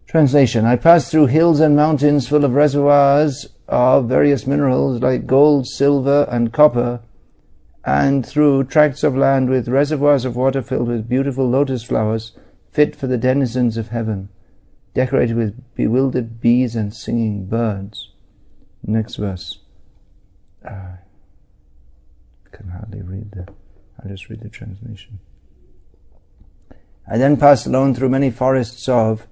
Translation. I passed through hills and mountains full of reservoirs of various minerals like gold, silver, and copper, and through tracts of land with reservoirs of water filled with beautiful lotus flowers, fit for the denizens of heaven, decorated with bewildered bees and singing birds. Next verse. I can hardly read that. I'll just read the translation. I then passed alone through many forests of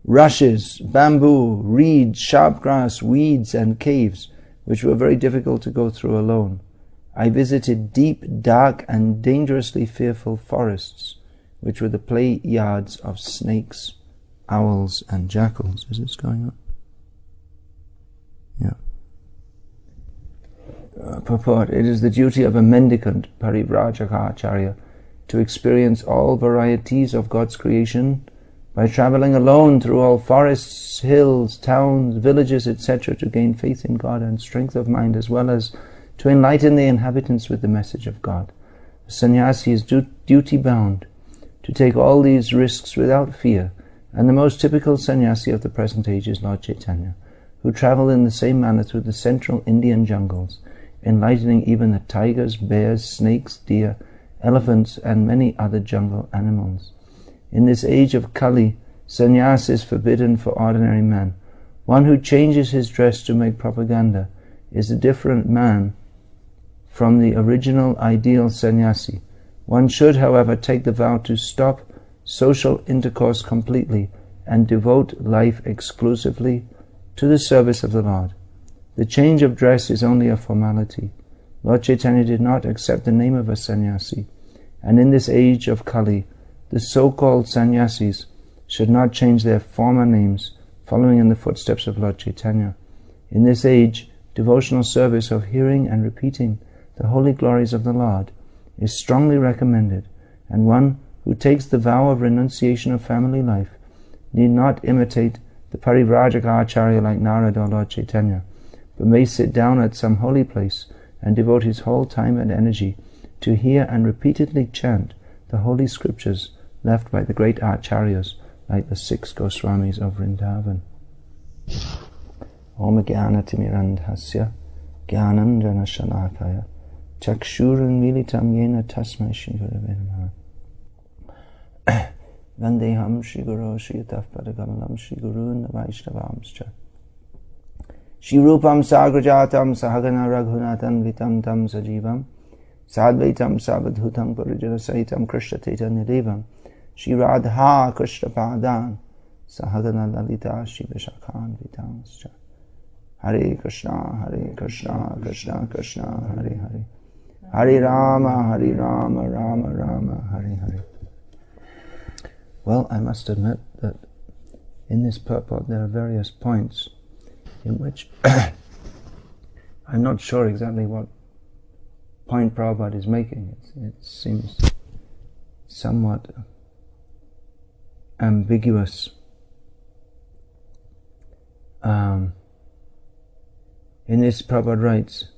rushes, bamboo, reeds, sharp grass, weeds, and caves, which were very difficult to go through alone. I visited deep, dark, and dangerously fearful forests, which were the play yards of snakes, owls, and jackals. Is this going on? Yeah. Purport. It is the duty of a mendicant, Parivrajaka to experience all varieties of God's creation by traveling alone through all forests, hills, towns, villages, etc., to gain faith in God and strength of mind, as well as to enlighten the inhabitants with the message of God. The sannyasi is duty-bound to take all these risks without fear, and the most typical sannyasi of the present age is Lord Chaitanya, who travelled in the same manner through the central Indian jungles, enlightening even the tigers, bears, snakes, deer, elephants, and many other jungle animals. In this age of Kali, sannyas is forbidden for ordinary men. One who changes his dress to make propaganda is a different man from the original ideal sannyasi. One should, however, take the vow to stop social intercourse completely and devote life exclusively to the service of the Lord. The change of dress is only a formality. Lord Chaitanya did not accept the name of a sannyasi, and in this age of Kali, the so-called sannyasis should not change their former names, following in the footsteps of Lord Chaitanya. In this age, devotional service of hearing and repeating the holy glories of the Lord is strongly recommended, and one who takes the vow of renunciation of family life need not imitate the Parivrajaka Acharya like Narada or Lord Chaitanya, but may sit down at some holy place and devote his whole time and energy to hear and repeatedly chant the holy scriptures left by the great Acharyas like the 6 Goswamis of Vrindavan. Om Jnana Timirandhasya Jnananjana Shalakaya Chakshurun Militam Yena Tasmai Shri Gurave Namaha Vandeham Shri Guru Shri Yatavpadakamalam Shri Gurun Vaishnavamscha Shri Rupam Sagrajatam Sahagana Raghunatan Vitam Tam Sajivam Sadvaitam Savadhutam Parijana Sahitam Krishna Chaitanya Devam Shri Radha Krishna Padan Sahagana Lalita Shri Vishakhan Vitamscha Hare Krishna, Krishna Krishna, Hare Hare, Hare Rama, Rama Rama, Hare Hare. Well, I must admit that in this purport there are various points in which I'm not sure exactly what point Prabhupada is making. It seems somewhat ambiguous. In this, Prabhupada writes,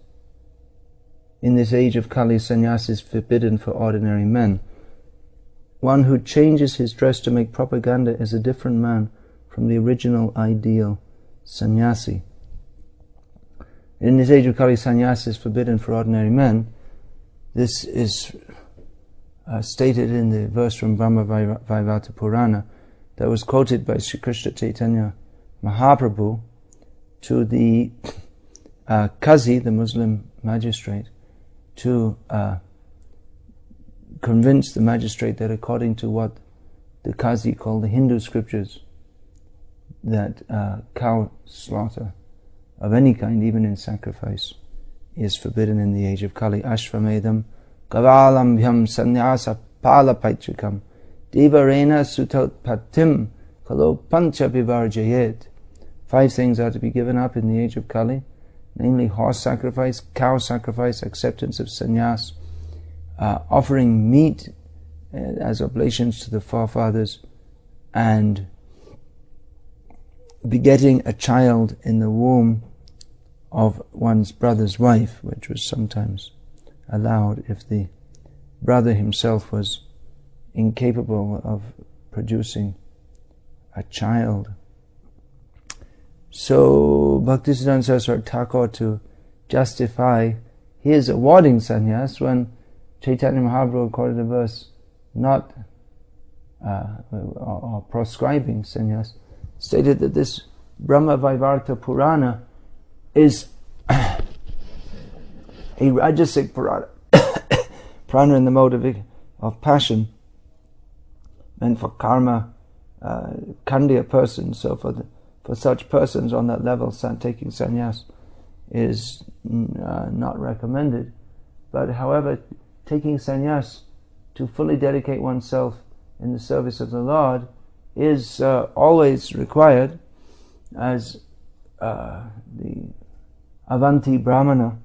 in this age of Kali, sannyas is forbidden for ordinary men. One who changes his dress to make propaganda is a different man from the original ideal sannyasi. In this age of Kali, sannyas is forbidden for ordinary men. This is stated in the verse from Brahma Vaivata Purana that was quoted by Sri Krishna Chaitanya Mahaprabhu to the Qazi, the Muslim magistrate, to convince the magistrate that according to what the Qazi called the Hindu scriptures, that cow slaughter of any kind, even in sacrifice, is forbidden in the age of Kali. Ashvamedam Kavalambhyam Sannyasa Palapaitrikam Devarena Sutotpatim Kalo Pancha Vivarjayet. 5 things are to be given up in the age of Kali, namely horse sacrifice, cow sacrifice, acceptance of sannyas, offering meat as oblations to the forefathers, and begetting a child in the womb of one's brother's wife, which was sometimes allowed if the brother himself was incapable of producing a child So Bhaktisiddhanta Saraswati Thakur, to justify his awarding sannyas when Chaitanya Mahaprabhu quoted a verse not or proscribing sannyas, stated that this Brahma Vaivarta Purana is a rajasic Purana, prana in the mode of passion, meant for karma, kandya persons. So for such persons on that level, taking sannyas is not recommended. But however, taking sannyas to fully dedicate oneself in the service of the Lord is always required, as the Avanti Brahmana,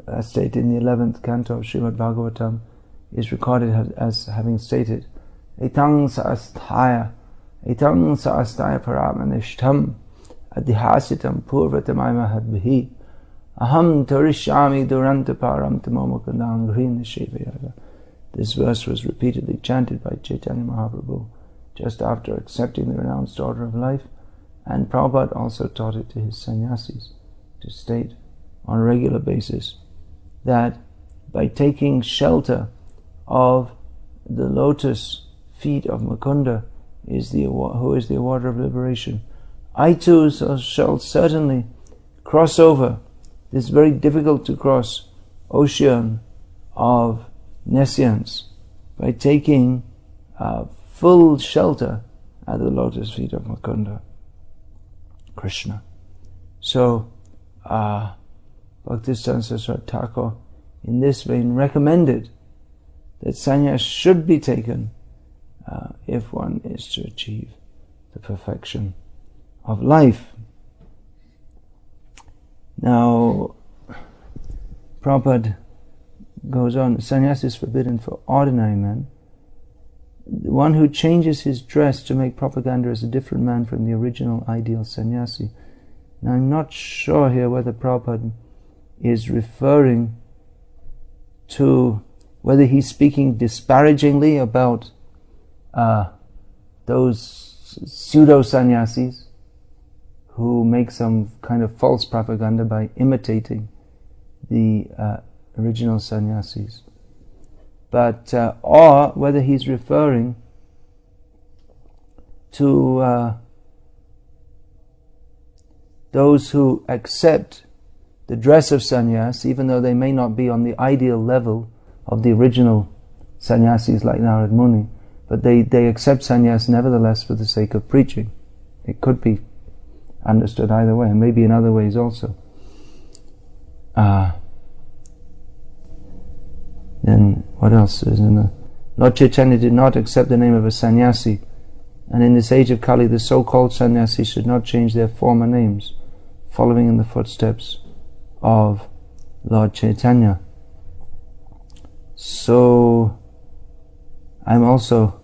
as stated in the 11th canto of Srimad Bhagavatam, is recorded as having stated, Etang saasthaya paramanishtam adhihasitam purvatamai aham tarishyami duranta param tamomukandang green. This verse was repeatedly chanted by Chaitanya Mahaprabhu just after accepting the renounced order of life, and Prabhupada also taught it to his sannyasis, to state on a regular basis that by taking shelter of the lotus feet of Mukunda, who is the awarder of liberation, I too shall certainly cross over this very difficult to cross ocean of nescience by taking full shelter at the lotus feet of Mukunda, Krishna. So Bhaktisiddhanta Saraswati Thakur in this vein recommended that sannyas should be taken if one is to achieve the perfection of life. Now, Prabhupada goes on, sannyas is forbidden for ordinary men. The one who changes his dress to make propaganda is a different man from the original ideal sannyasi. Now, I'm not sure here whether Prabhupada is referring to whether he's speaking disparagingly about those pseudo-sannyasis who make some kind of false propaganda by imitating the original sannyasis, but or whether he's referring to those who accept the dress of sannyas, even though they may not be on the ideal level of the original sannyasis like Narad Muni, but they accept sannyas nevertheless for the sake of preaching. It could be understood either way, and maybe in other ways also. Then what else is in the Lord Chaitanya did not accept the name of a sannyasi, and in this age of Kali the so-called sannyasis should not change their former names, following in the footsteps of Lord Chaitanya. So I'm also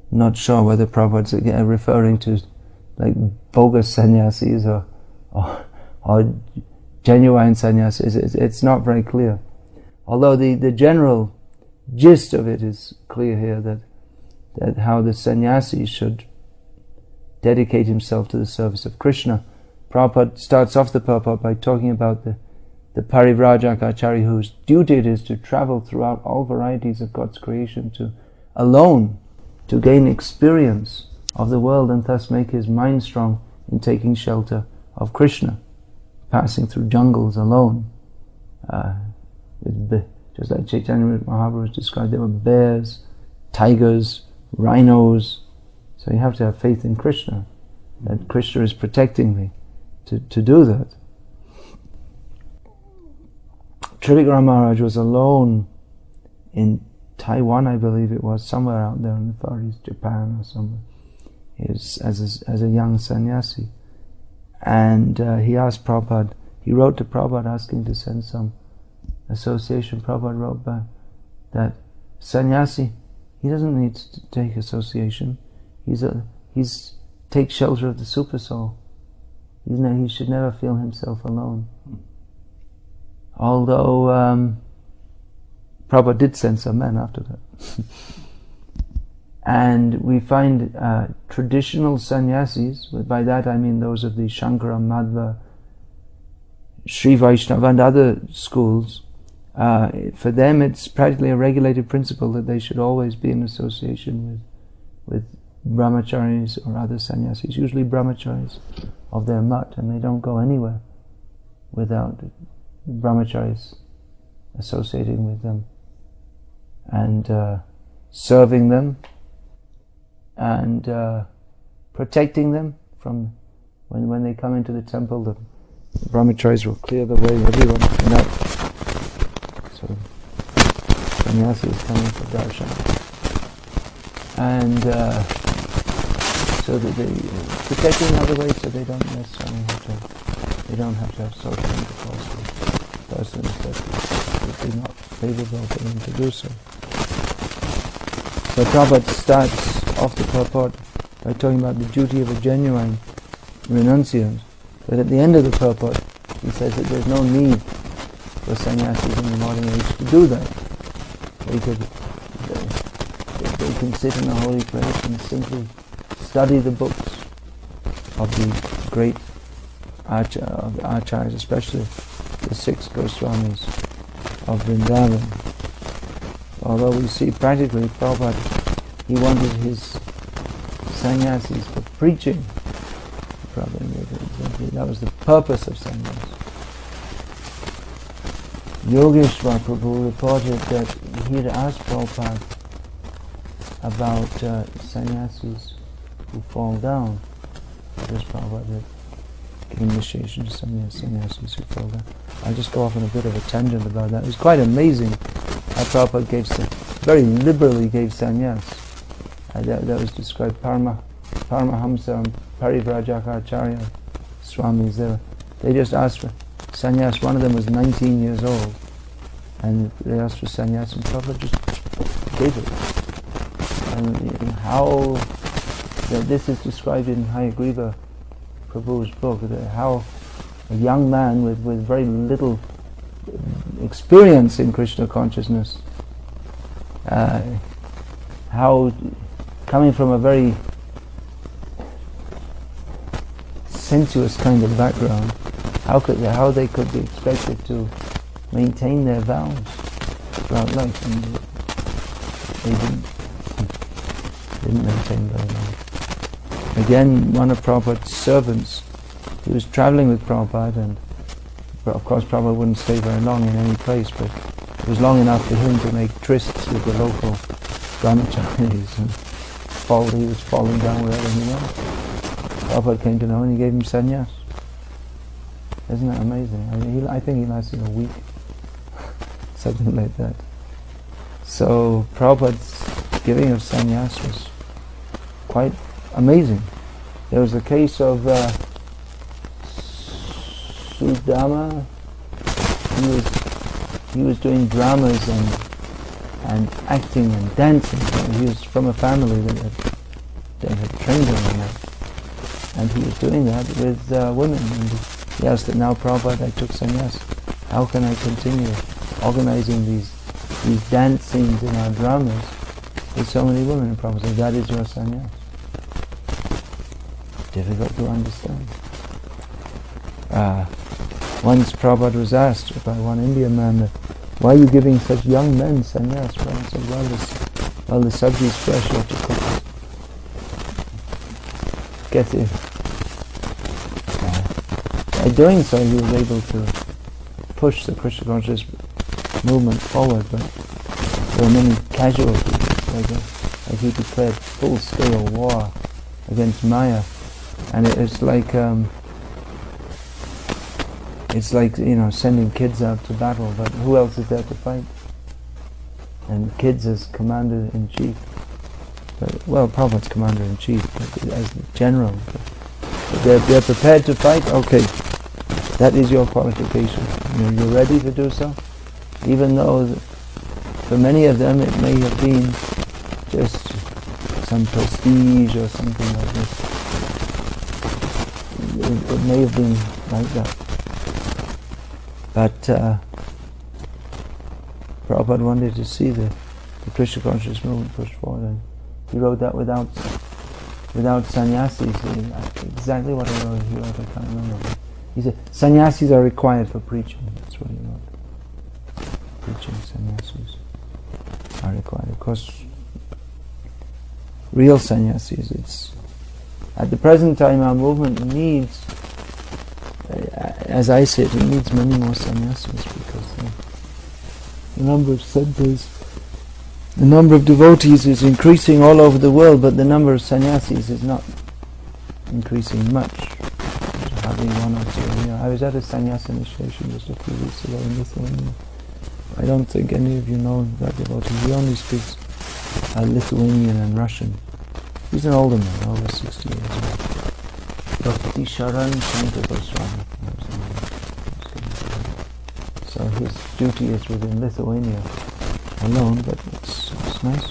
not sure whether Prabhupada's referring to like bogus sannyasis or genuine sannyasis. It's not very clear. Although the general gist of it is clear here, that how the sannyasi should dedicate himself to the service of Krishna. Prabhupada starts off the purport by talking about the Parivrajak Acharya whose duty it is to travel throughout all varieties of God's creation to gain experience of the world and thus make his mind strong in taking shelter of Krishna, passing through jungles alone. Just like Chaitanya Mahaprabhu described, there were bears, tigers, rhinos. So you have to have faith in Krishna, that Krishna is protecting me to do that. Trivikram Maharaj was alone in Taiwan, I believe it was, somewhere out there in the Far East, Japan or somewhere. He was as a young sannyasi, and he asked Prabhupada. He wrote to Prabhupada asking to send some association. Prabhupada wrote back that sannyasi, he doesn't need to take association. He's take shelter of the super soul. He should never feel himself alone. Although Prabhupada did send some men after that. And we find traditional sannyasis, by that I mean those of the Shankara, Madhva, Sri Vaishnava and other schools, for them it's practically a regulated principle that they should always be in association with brahmacharis or other sannyasis, usually brahmacharis of their mat, and they don't go anywhere without brahmacharis associating with them and serving them and protecting them from when they come into the temple. The brahmacharis will clear the way, everyone without sort of sannyasis coming for darshan, and so that they protecting in other ways, so they don't necessarily have to have social intercourse with persons that would be not favourable for them to do so. So Prabhupada starts off the purport by talking about the duty of a genuine renunciant, but at the end of the purport he says that there's no need for sannyasis in the modern age to do that. They can sit in a holy place and simply study the books of the great acharyas, especially the 6 Goswamis of Vrindavan. Although we see practically Prabhupada, he wanted his sannyasis for preaching. That was the purpose of sannyas. Yogeshwar Prabhu reported that he had asked Prabhupada about sannyasis who fall down, because Prabhupada had given initiation to sannyasis who fall down. I'll just go off on a bit of a tangent about that. It was quite amazing how Prabhupada very liberally gave sannyas. That was described. Paramahamsa and Parivrajaka Swamis, they just asked for sannyas. One of them was 19 years old, and they asked for sannyas, and Prabhupada just gave it. And how this is described in Hayagriva Prabhu's book, how a young man with very little experience in Krishna consciousness, how coming from a very sensuous kind of background, how they could be expected to maintain their vows throughout life, and they didn't maintain very long. Again, one of Prabhupada's servants, he was travelling with Prabhupada, and of course Prabhupada wouldn't stay very long in any place, but it was long enough for him to make trysts with the local brahmacharis, and he was falling down wherever he went. Prabhupada came to know and he gave him sannyas. Isn't that amazing? I think he lasted a week, something like that. So Prabhupada's giving of sannyas was quite amazing. There was a case of Sudama. He was doing dramas and acting and dancing. He was from a family that had trained him in that. And he was doing that with women. And he asked that, now Prabhupada, I took sannyas, how can I continue organizing these dance scenes in our dramas with so many women? And Prabhupada said, that is your sannyas. Difficult to understand. Once Prabhupada was asked by one Indian man, why are you giving such young men sannyas? Prabhupada said, well, the sabji is fresh, you have to cook it. Get it. By doing so, he was able to push the Krishna consciousness movement forward, but there were many casualties. Like he declared full-scale war against Maya, and it's like sending kids out to battle, but who else is there to fight? And kids as commander-in-chief. Well, Prabhupada's commander-in-chief, but as the general. But they're prepared to fight? Okay, that is your qualification. You're ready to do so? Even though for many of them it may have been just some prestige or something like this. It may have been like that. But Prabhupada wanted to see the Krishna consciousness movement pushed forward, and He wrote that without sannyasis. Exactly what he wrote, I can't remember. He said, sannyasis are required for preaching. That's what he wrote. Preaching sannyasis are required. Of course, real sannyasis, it's... At the present time, our movement needs, as I say, it needs many more sannyasis, because the number of centers, the number of devotees is increasing all over the world, but the number of sannyasis is not increasing much. Having one or two here. I was at a sannyasa initiation just a few weeks ago in Lithuania. I don't think any of you know that devotee. He only speaks Lithuanian and Russian. He's an older man, over 60 years old. Bhakti Sharan Shankar Goswami. So his duty is within Lithuania alone, but it's nice.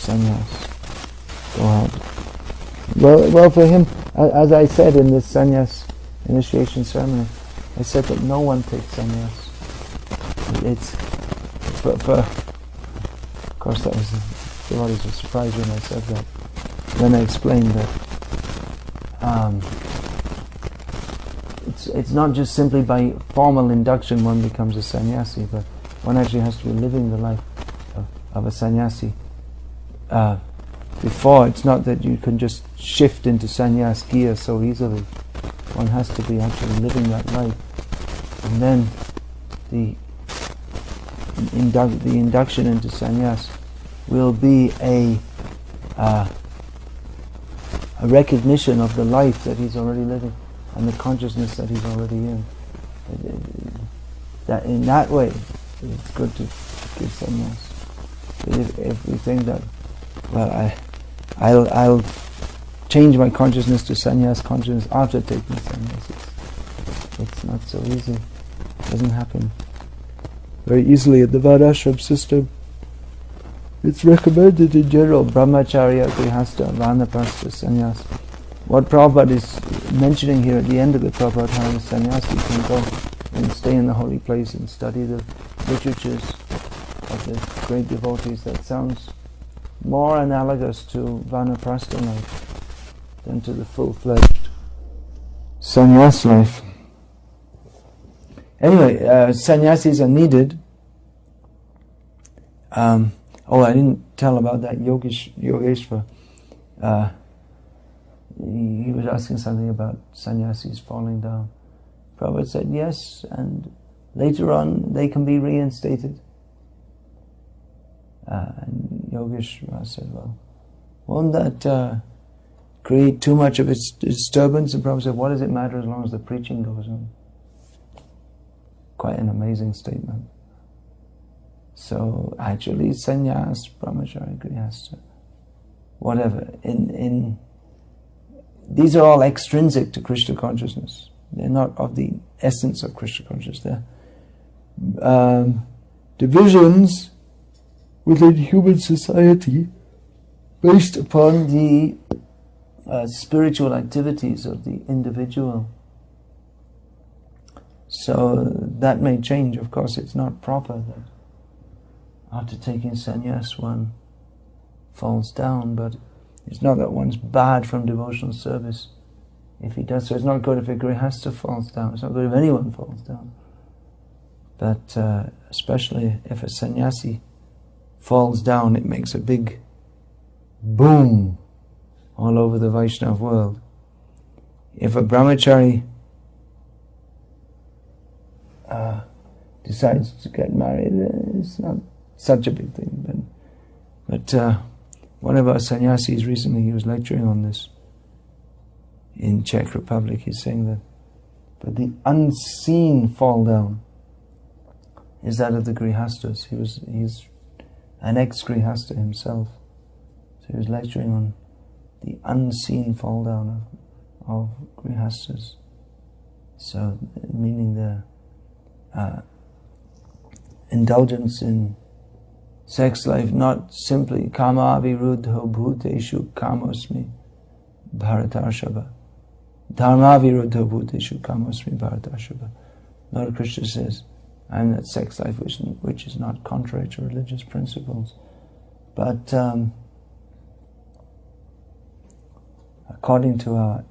Sannyas. Go out. Well, for him, as I said in the sannyas initiation ceremony, I said that no one takes sannyas. It's of course, that was the devotees were surprised when I said that. Then I explained that it's not just simply by formal induction one becomes a sannyasi, but one actually has to be living the life of a sannyasi. Before, it's not that you can just shift into sannyas gear so easily. One has to be actually living that life, and then the induction into sannyas will be a recognition of the life that he's already living and the consciousness that he's already in. That in that way, it's good to give sannyas. If we think that, well, I'll change my consciousness to sannyas consciousness after taking sannyas, it's not so easy. It doesn't happen very easily in the Varnashram system. It's recommended in general, brahmacharya, grihastha, vanaprastha, sannyas. What Prabhupada is mentioning here at the end of the Prabhupada, how the sannyasi can go and stay in the holy place and study the literatures of the great devotees, that sounds more analogous to vanaprastha life than to the full-fledged sannyas life. Anyway, sannyasis are needed. I didn't tell about that Yogeshwar. He was asking something about sannyasis falling down. Prabhupada said yes, and later on they can be reinstated. And Yogeshwar said, well, won't that create too much of a disturbance? And Prabhupada said, what does it matter as long as the preaching goes on? Quite an amazing statement. So actually, sannyas, brahmacharya, grihastha, whatever, these are all extrinsic to Krishna consciousness. They're not of the essence of Krishna consciousness. They're divisions within human society based upon the spiritual activities of the individual. So that may change. Of course, it's not proper that after taking sannyas one falls down, but it's not that one's bad from devotional service if he does so. It's not good if a grihastha falls down. It's not good if anyone falls down. But especially if a sannyasi falls down, it makes a big boom all over the Vaishnava world. If a brahmachari decides to get married, it's not such a big thing. But one of our sannyasis recently, he was lecturing on this in Czech Republic. He's saying that, but the unseen fall down is that of the grihasthas. He's an ex-grihastha himself, so he was lecturing on the unseen fall down of grihasthas. So, meaning the indulgence in sex life, not simply kama viruddho bhuteshu kamosmi bharatarshava. Dharma viruddho bhuteshu kamosmi bharatarshava. Lord Krishna says, and that sex life which is not contrary to religious principles. But according to our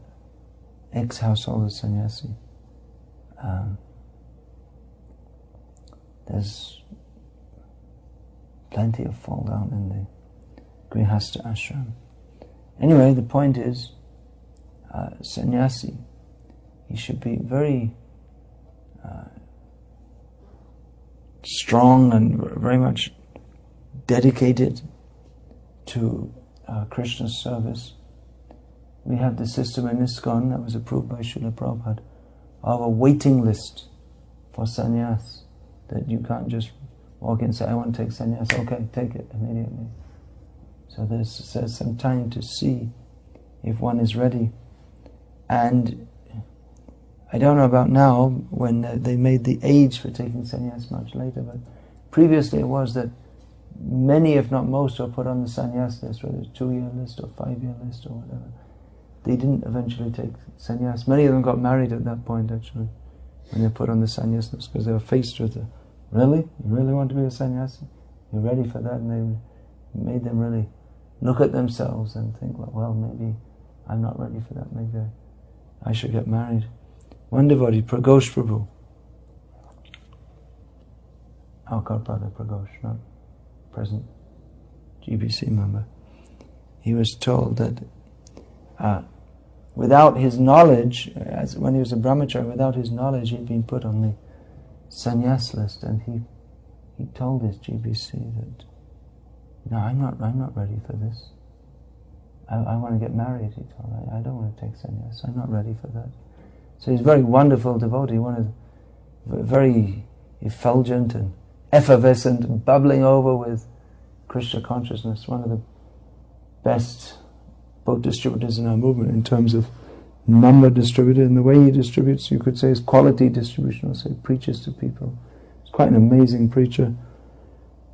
ex-householder sannyasi, there's plenty of fall down in the Grihastha ashram. Anyway, the point is, sannyasi, he should be very strong and very much dedicated to Krishna's service. We have the system in ISKCON that was approved by Srila Prabhupada of a waiting list for sannyas, that you can't just walk in and say, I want to take sannyas. Okay, take it immediately. So there's some time to see if one is ready. And I don't know about now, when they made the age for taking sannyas much later, but previously it was that many, if not most, were put on the sannyas list, whether it's 2-year list or 5-year list or whatever. They didn't eventually take sannyas. Many of them got married at that point, actually, when they put on the sannyas list, because they were faced with the, really? You really want to be a sannyasi? You're ready for that? And they made them really look at themselves and think, well, maybe I'm not ready for that. Maybe I should get married. One devotee, Pragosh Prabhu, our godbrother Pragosh, not present GBC member, he was told that without his knowledge, as when he was a brahmachari, without his knowledge, he'd been put on the sannyas list, and he told his GBC that, no, I'm not ready for this. I want to get married, he told me. I don't want to take sannyas. I'm not ready for that. So he's a very wonderful devotee, one of the very effulgent and effervescent, bubbling over with Krishna consciousness, one of the best book distributors in our movement in terms of number distributed, and the way he distributes, you could say, is quality distribution, or say preaches to people. He's quite an amazing preacher,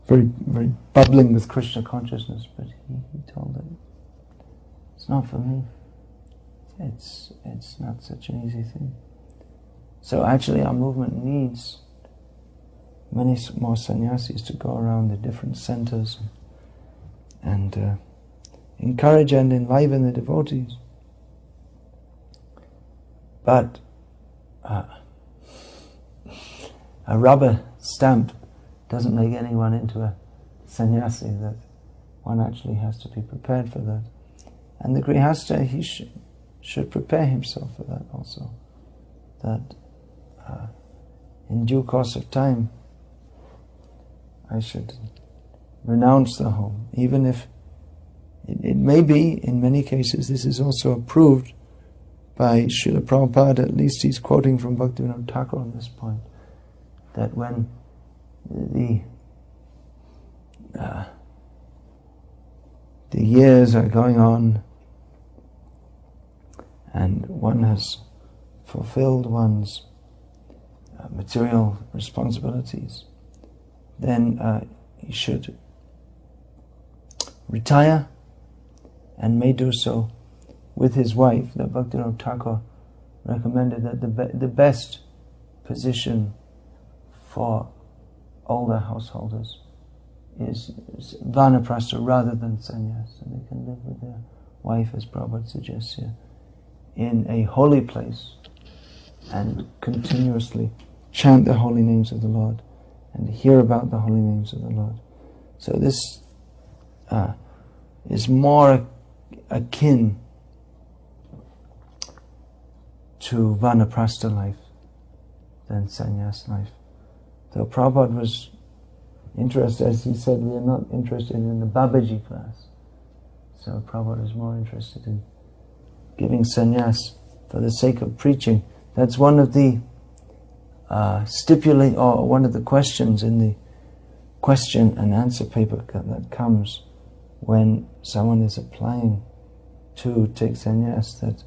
very, very bubbling with Krishna consciousness, but he told it, it's not for me. It's not such an easy thing. So actually our movement needs many more sannyasis to go around the different centers and encourage and enliven the devotees. But a rubber stamp doesn't make anyone into a sannyasi, that one actually has to be prepared for that. And the Grihastha, he should prepare himself for that also. That in due course of time, I should renounce the home, even if it may be, in many cases, this is also approved by Srila Prabhupada, at least he's quoting from Bhaktivinoda Thakur on this point, that when the years are going on and one has fulfilled one's material responsibilities, then he should retire, and may do so with his wife. That Bhaktivinoda Thakur recommended that the best position for older householders is vanaprastha rather than sannyas, and they can live with their wife, as Prabhupada suggests here, in a holy place and continuously chant the holy names of the Lord and hear about the holy names of the Lord. So this is more akin to vanaprastha life than sannyas life. Though Prabhupada was interested, as he said, we are not interested in the Babaji class. So Prabhupada is more interested in giving sannyas for the sake of preaching. That's one of the one of the questions in the question and answer paper that comes when someone is applying to take sannyas. That,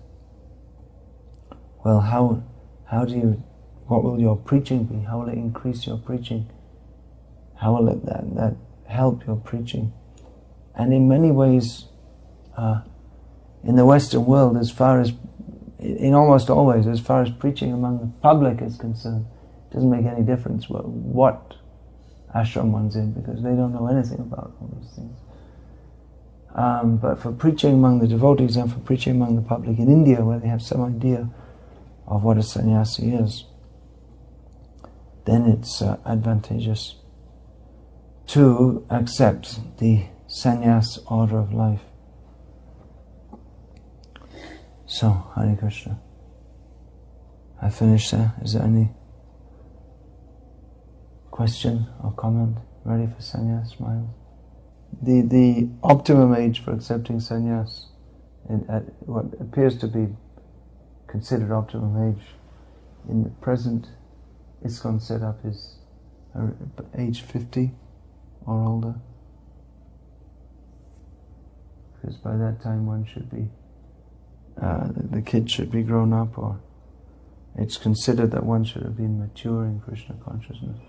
well, what will your preaching be? How will it increase your preaching? How will that help your preaching? And in many ways, in the Western world, in almost always, as far as preaching among the public is concerned, it doesn't make any difference what ashram one's in, because they don't know anything about all these things. But for preaching among the devotees and for preaching among the public in India, where they have some idea of what a sannyasi is, then it's advantageous to accept the sannyas order of life. So, Hare Krishna. I finished there. Is there any question or comment? Ready for sannyas, Miles? The optimum age for accepting sannyas, at what appears to be considered optimum age in the present ISKCON setup, is age 50 or older, because by that time one should be, the kid should be grown up, or it's considered that one should have been mature in Krishna consciousness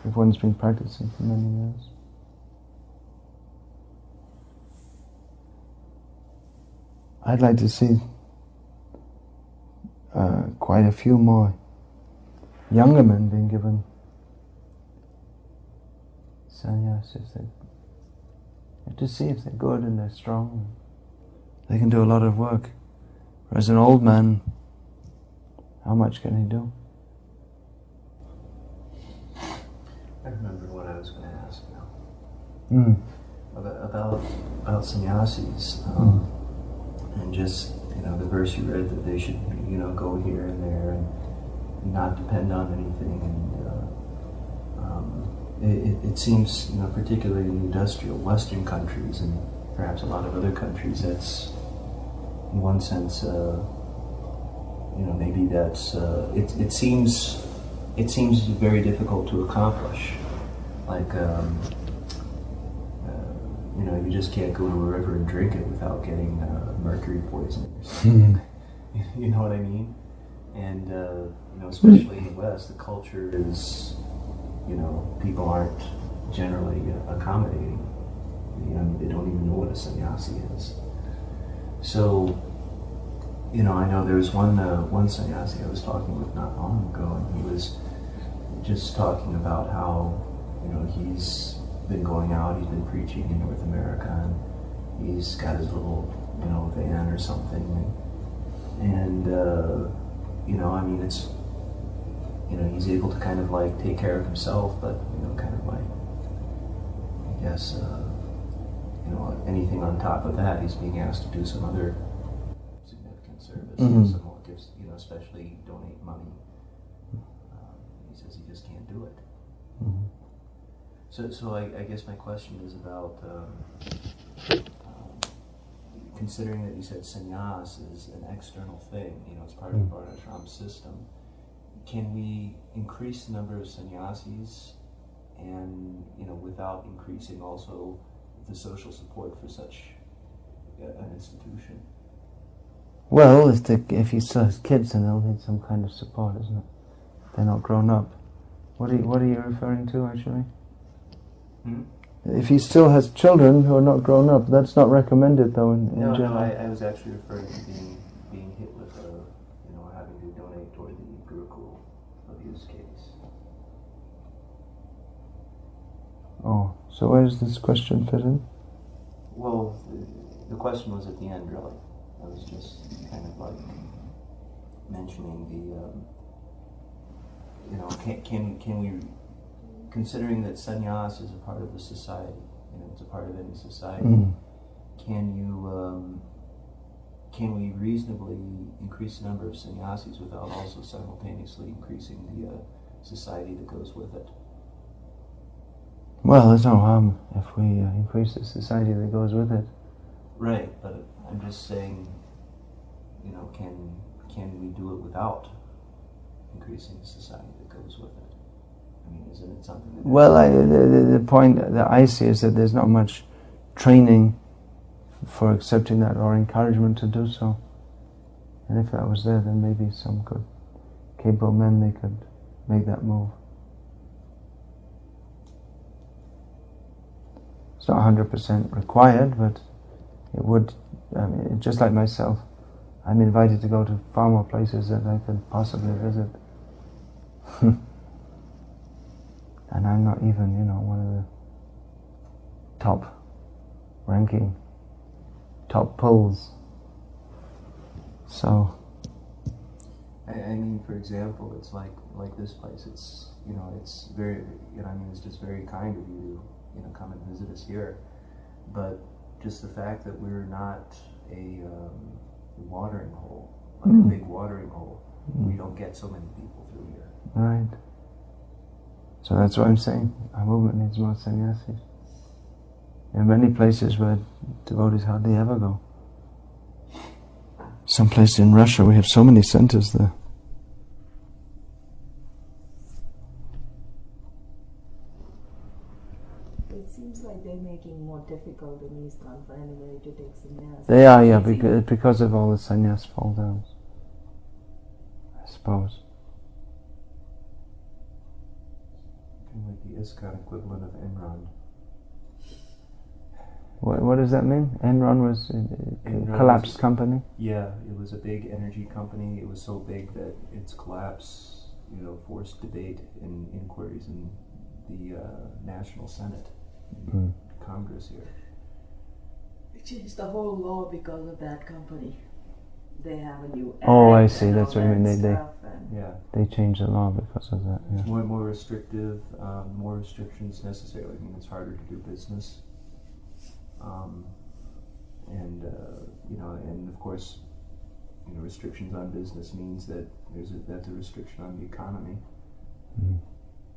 if one's been practicing for many years. I'd like to see quite a few more younger men being given sannyas, to see if they're good and they're strong. They can do a lot of work. Whereas an old man, how much can he do? I remember what I was going to ask now. About sannyasis, and just, the verse you read that they should, go here and there and not depend on anything. And it seems, particularly in industrial Western countries and perhaps a lot of other countries, that's, in one sense, maybe that's, it seems very difficult to accomplish. Like, you just can't go to a river and drink it without getting mercury poisoning or something. You know what I mean? And, especially in the West, the culture is, people aren't generally accommodating. They don't even know what a sannyasi is. So, I know there was one sannyasi I was talking with not long ago, and he was just talking about how, he's been going out, he's been preaching in North America, and he's got his little, van or something, and it's, he's able to kind of like take care of himself, but, kind of like, I guess, anything on top of that, he's being asked to do some other significant service. Someone gives, especially donate money. He says he just can't do it. So I guess my question is about considering that you said sannyas is an external thing, it's part of the Varnashram system. Can we increase the number of sannyasis and, without increasing also the social support for such an institution? Well, if he still has kids, then they'll need some kind of support, isn't it? They're not grown up. What are you referring to, actually? If he still has children who are not grown up, that's not recommended, though, in general. No, I was actually referring to being hit with having to donate toward the Gurukul abuse case. Oh, so where does this question fit in? Well, the question was at the end, really. I was just kind of like mentioning can we, considering that sannyas is a part of the society, it's a part of any society, can we reasonably increase the number of sannyasis without also simultaneously increasing the society that goes with it? Well, there's no harm if we increase the society that goes with it. Right, but I'm just saying, can we do it without increasing the society that goes with it? I mean, isn't it something that... Well, the point that I see is that there's not much training for accepting that or encouragement to do so. And if that was there, then maybe some good, capable men, they could make that move. It's not 100% required, but it would, just like myself, I'm invited to go to far more places that I could possibly visit. and I'm not even, one of the top ranking, top pulls. So, I mean, for example, it's like this place. It's it's very, it's just very kind of you to come and visit us here. But just the fact that we're not a watering hole, like a big watering hole, we don't get so many people through here. Right. So that's what I'm saying. Our movement needs more sannyasis. There are many places where devotees hardly ever go. Some place in Russia, we have so many centers there. It seems like they're making it more difficult in ISKCON for anybody to take sannyas. They are, yeah, because of all the sannyas fall downs, I suppose. Kind of like the ISKCON equivalent of Enron. What does that mean? Enron was a collapsed company? Yeah, it was a big energy company. It was so big that its collapse, forced debate and inquiries in the National Senate, Congress here. They changed the whole law because of that company. They have a new act. Oh, I see. That's what you mean. They changed the law because of that. Yeah. More restrictive, more restrictions necessarily. I mean, it's harder to do business. And of course, restrictions on business means that that's a restriction on the economy.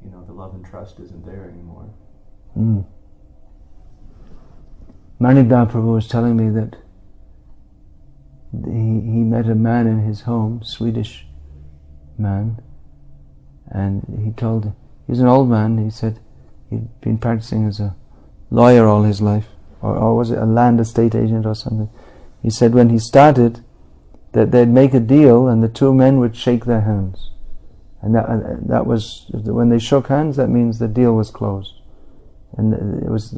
The love and trust isn't there anymore. Manivdar Prabhu was telling me that he met a man in his home, Swedish man, and he was an old man. He said he'd been practicing as a lawyer all his life, or was it a land estate agent or something. He said when he started that they'd make a deal and the two men would shake their hands, and that was when they shook hands, that means the deal was closed, and there was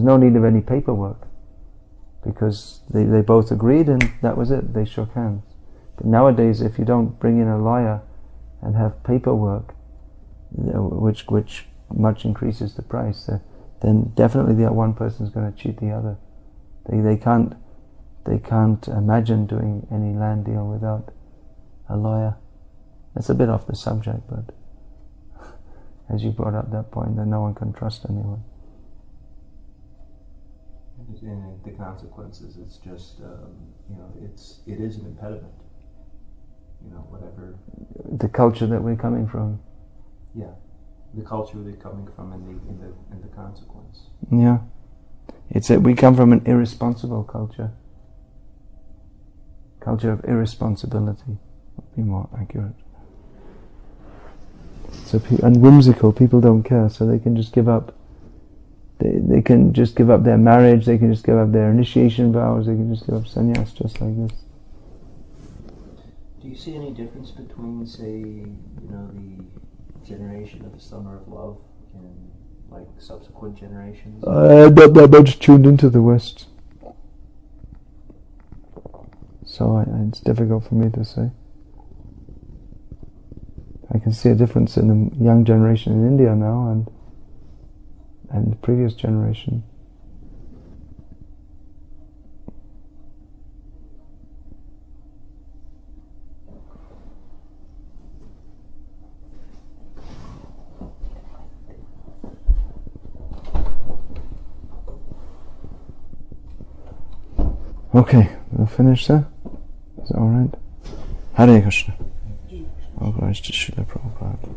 no need of any paperwork because they both agreed and that was it. They shook hands. But nowadays, if you don't bring in a lawyer and have paperwork, which much increases the price, then definitely the one person is going to cheat the other. They can't imagine doing any land deal without a lawyer. That's a bit off the subject, but as you brought up that point, that no one can trust anyone. And the consequences, it's just, it is an impediment. Whatever. The culture that we're coming from. Yeah, the culture we're coming from, and the consequence. Yeah, it's that we come from an irresponsible culture. Culture of irresponsibility would be more accurate. So and whimsical, people don't care, so they can just give up. They can just give up their marriage. They can just give up their initiation vows. They can just give up sannyas just like this. Do you see any difference between, say, the generation of the Summer of Love and like subsequent generations? Not that much tuned into the West, so it's difficult for me to say. I can see a difference in the young generation in India now and the previous generation. Okay, we'll finish there. Is that alright? Hare Krishna. All glories to Srila Prabhupada.